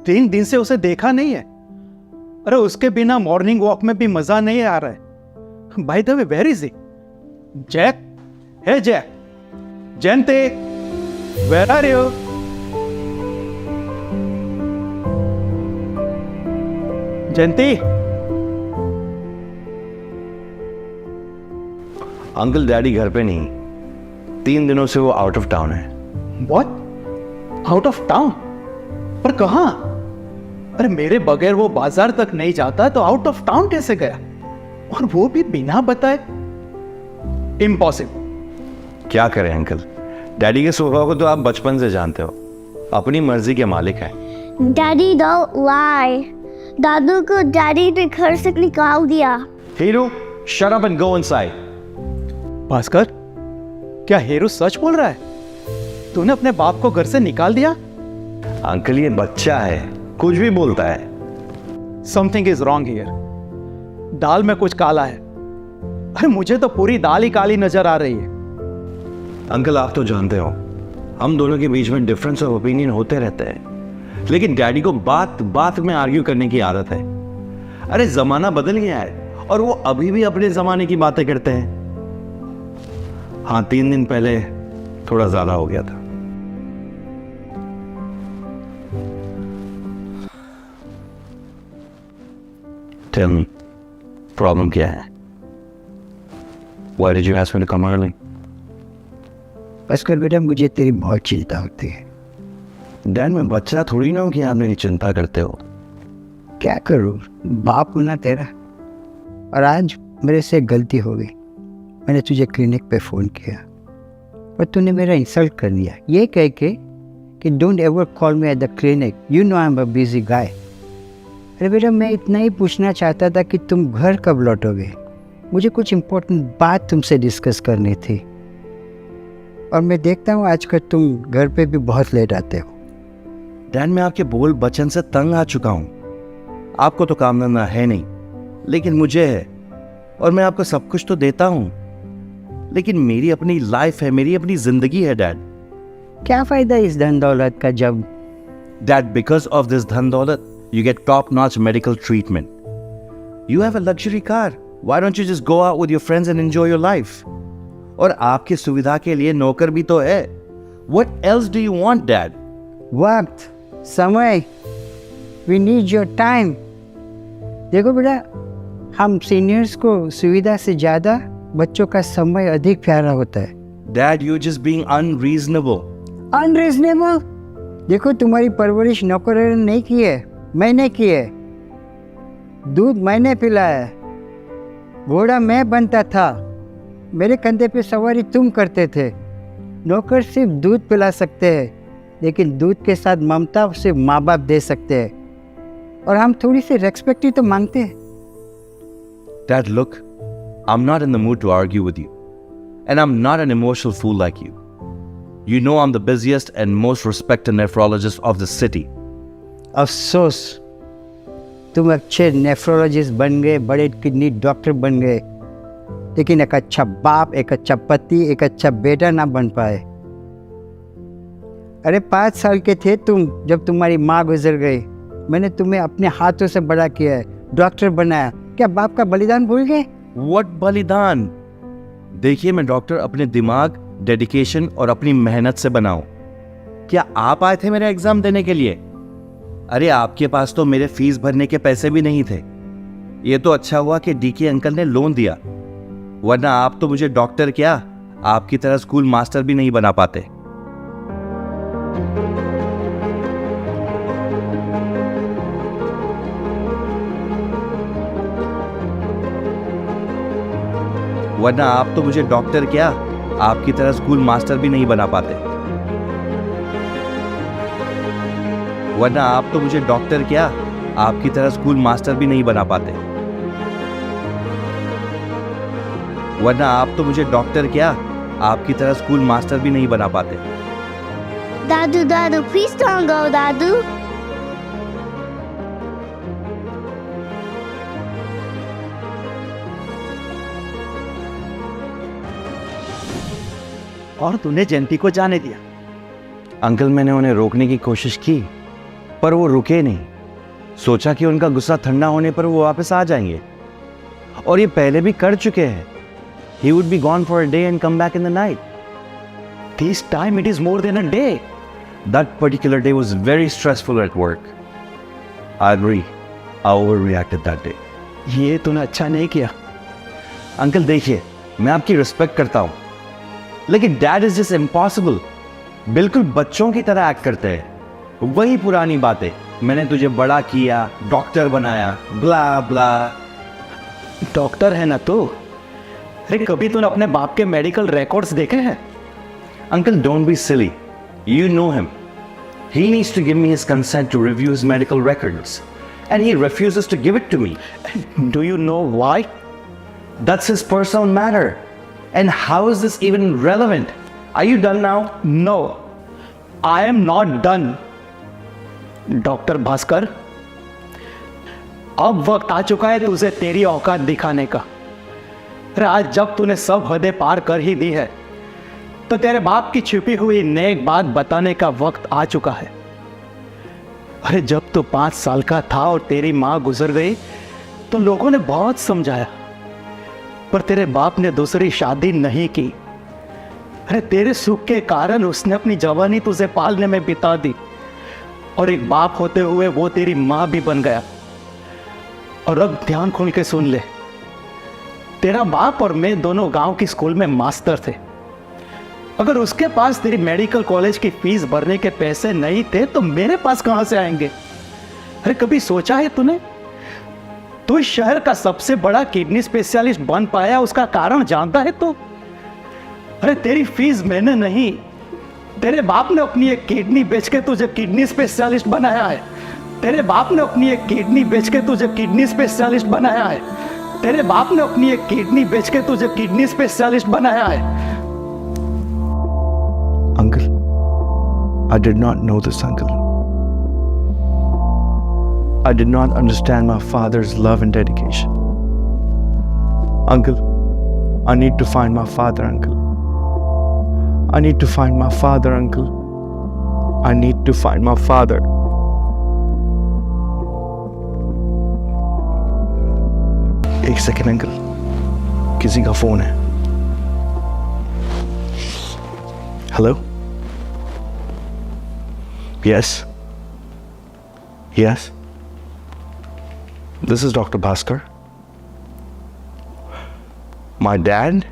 3 दिन से उसे देखा नहीं है। अरे उसके बिना मॉर्निंग वॉक में भी मजा नहीं आ रहा है। By the way, where is he? Jack, hey Jack, Jayanti, where are you? Jayanti. Uncle daddy घर पे नहीं, 3 दिनों से वो आउट ऑफ टाउन है। What? Out of town? पर कहां? अरे मेरे बगैर वो बाजार तक नहीं जाता तो आउट ऑफ टाउन कैसे गया? और वो भी बिना बताए? इम्पॉसिबल। क्या करें अंकल, डैडी के स्वभाव को तो आप बचपन से जानते हो, अपनी मर्जी के मालिक हैं। Daddy, don't lie. दादू को डैडी ने घर से निकाल दिया। Hiru, shut up and go inside. Bhaskar, क्या हेरू सच बोल रहा है? तूने अपने बाप को घर से निकाल दिया? अंकल ये बच्चा है, कुछ भी बोलता है। Something is wrong here. दाल में कुछ काला है। अरे मुझे तो पूरी दाल ही काली नजर आ रही है। अंकल आप तो जानते हो, हम दोनों के बीच में डिफरेंस ऑफ ओपिनियन होते रहते हैं, लेकिन डैडी को बात बात में आर्ग्यू करने की आदत है। अरे जमाना बदल गया है और वो अभी भी अपने जमाने की बातें करते हैं। हाँ, 3 दिन पहले थोड़ा ज्यादा हो गया था। Tell me, प्रॉब्लम क्या है? Why did you ask me to come early? Bhaskar बेटा, मुझे तेरी बहुत चिंता होती है। डैड मैं बच्चा थोड़ी ना हूं कि आप मेरी चिंता करते हो। क्या करूँ, बाप हूं ना तेरा। और आज मेरे से एक गलती हो गई। मैंने तुझे क्लिनिक पे फ़ोन किया पर तूने मेरा इंसल्ट कर दिया, ये कह के कि don't ever call me at the clinic, you know I am a busy guy. अरे बेटा, मैं इतना ही पूछना चाहता था कि तुम घर कब लौटोगे। मुझे कुछ इम्पोर्टेंट बात तुमसे डिस्कस करनी थी। और मैं देखता हूँ आजकल तुम घर पे भी बहुत लेट आते हो। डैड मैं आपके बोल बचन से तंग आ चुका हूं। आपको तो काम धंधा है नहीं, लेकिन मुझे है, और मैं आपको सब कुछ तो देता हूं, लेकिन मेरी अपनी लाइफ है, मेरी अपनी जिंदगी है डैड। क्या फ़ायदा इस धन दौलत का जब डैड बिकॉज ऑफ दिस धन दौलत you get top notch medical treatment, you have a luxury car, why don't you just go out with your friends and enjoy your life? और आपकी सुविधा के लिए नौकर भी तो है। What else do you want dad? वक्त, समय, वी नीड योर टाइम। देखो बेटा, हम सीनियर्स को सुविधा से ज़्यादा बच्चों का समय अधिक प्यारा होता है। Dad, you're just being unreasonable. Unreasonable? देखो, तुम्हारी परवरिश नौकर ने नहीं की है, मैंने की है। दूध मैंने पिलाया, घोड़ा मैं बनता था, मेरे कंधे पे सवारी तुम करते थे। नौकर सिर्फ दूध पिला सकते हैं, लेकिन दूध के साथ ममता सिर्फ माँ बाप दे सकते हैं। और हम थोड़ी सी रेस्पेक्ट ही तो मांगते हैं। Dad, look, I'm not in the mood to argue with you, and I'm not an emotional fool like you. You know I'm the busiest and most respected nephrologist of the city. अफसोस, तुम अच्छे nephrologist बन गए, बड़े kidney doctor बन गए, लेकिन एक अच्छा बाप, एक अच्छा पति, एक अच्छा बेटा ना बन पाए। अरे 5 साल के थे तुम जब तुम्हारी माँ गुजर गई। मैंने तुम्हें अपने हाथों से बड़ा किया है, डॉक्टर बनाया। क्या बाप का बलिदान भूल गए? What बलिदान? देखिए, मैं डॉक्टर अपने दिमाग, डेडिकेशन और अपनी मेहनत से बनाऊं। क्या आप आए थे मेरा एग्जाम देने के लिए? अरे आपके पास तो मेरे फीस भरने के पैसे भी नहीं थे। ये तो अच्छा हुआ कि डीके अंकल ने लोन दिया, वरना आप तो मुझे डॉक्टर क्या, आपकी तरह स्कूल मास्टर भी नहीं बना पाते। वरना आप तो मुझे डॉक्टर क्या, आपकी तरह स्कूल मास्टर भी नहीं बना पाते। वरना आप तो मुझे डॉक्टर क्या, आपकी तरह स्कूल मास्टर भी नहीं बना पाते। वरना आप तो मुझे डॉक्टर क्या, आपकी तरह स्कूल मास्टर भी नहीं बना पाते। दादू, दादू, please don't go, दादू। और तूने जयंती को जाने दिया? अंकल मैंने उन्हें रोकने की कोशिश की, पर वो रुके नहीं। सोचा कि उनका गुस्सा ठंडा होने पर वो वापस आ जाएंगे, और ये पहले भी कर चुके हैं। He would be gone for a day and come back in the night. This time it is more than a day. That particular day was very stressful at work. I agree. I overreacted that day. ये तूने अच्छा नहीं किया। Uncle देखिए, मैं आपकी respect करता हूँ, लेकिन डैड इज जस्ट इम्पॉसिबल। बिल्कुल बच्चों की तरह एक्ट करते हैं। वही पुरानी बातें, मैंने तुझे बड़ा किया, डॉक्टर बनाया, ब्ला ब्ला। डॉक्टर है ना तू? अरे कभी तूने अपने बाप के मेडिकल रिकॉर्ड्स देखे हैं? Uncle, don't be silly. You know him. He needs to give me his consent to review his medical records, and he refuses to give it to me. Do you know why? That's his personal matter. And how is this even relevant? Are you done now? No, I am not done. Doctor Bhaskar, अब वक्त आ चुका है तुझे तेरी औकात दिखाने का। अरे आज जब तूने सब हदें पार कर ही दी है, तो तेरे बाप की छुपी हुई नेक बात बताने का वक्त आ चुका है। अरे जब तू 5 साल का था और तेरी माँ गुजर गई, तो लोगों ने बहुत समझाया, पर तेरे बाप ने दूसरी शादी नहीं की। अरे तेरे सुख के कारण उसने अपनी जवानी तुझे पालने में बिता दी, और एक बाप होते हुए वो तेरी माँ भी बन गया। और अब ध्यान खोल के सुन ले, तेरा बाप और मैं दोनों गांव की स्कूल में मास्टर थे। अगर उसके पास तेरी मेडिकल कॉलेज की फीस भरने के पैसे नहीं थे, तो मेरे पास कहां से आएंगे? अरे कभी सोचा है तूने? तू इस शहर का सबसे बड़ा किडनी स्पेशलिस्ट बन पाया, उसका कारण जानता है तू? अरे तेरी फीस मैंने नहीं, तेरे बाप ने अपनी एक किडनी बेच के तुझे किडनी स्पेशलिस्ट बनाया है। तेरे बाप ने अपनी एक किडनी बेच के तुझे किडनी स्पेशलिस्ट बनाया है। तेरे बाप ने अपनी एक किडनी बेच के तुझे किडनी स्पेशलिस्ट बनाया है। Uncle, I did not know this, uncle. I did not understand my father's love and dedication. Uncle, I need to find my father, uncle. I need to find my father, uncle. I need to find my father. एक second uncle, किसी का phone है। Hello? Yes yes, this is doctor Bhaskar. My dad?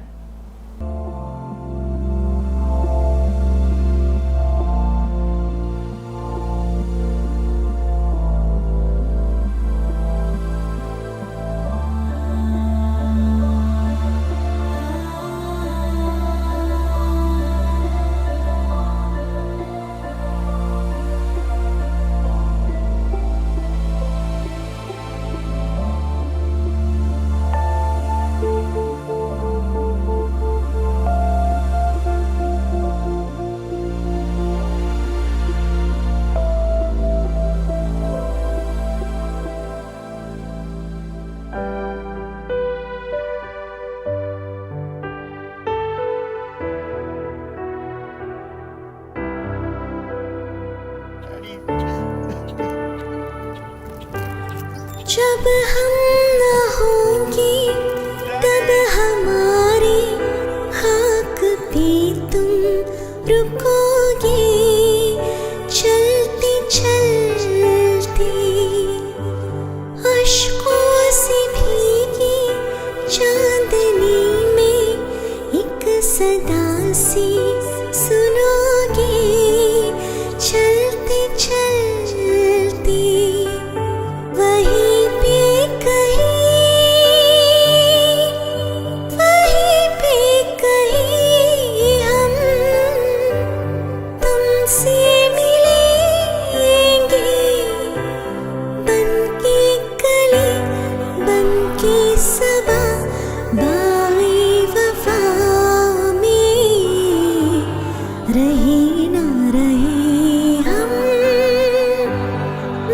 जब हम न होंगे तब हमारी खाक पे तुम रुकोगे, चलते चलते अश्कों से भीगी चांदनी में एक सदा सी सुनोगे, चलते चलते वहीं पे कहीं हम तुमसे मिलेंगे, बनके कली बनके सबा बाग़े वफ़ा में रहे ना रहे हम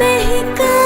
महका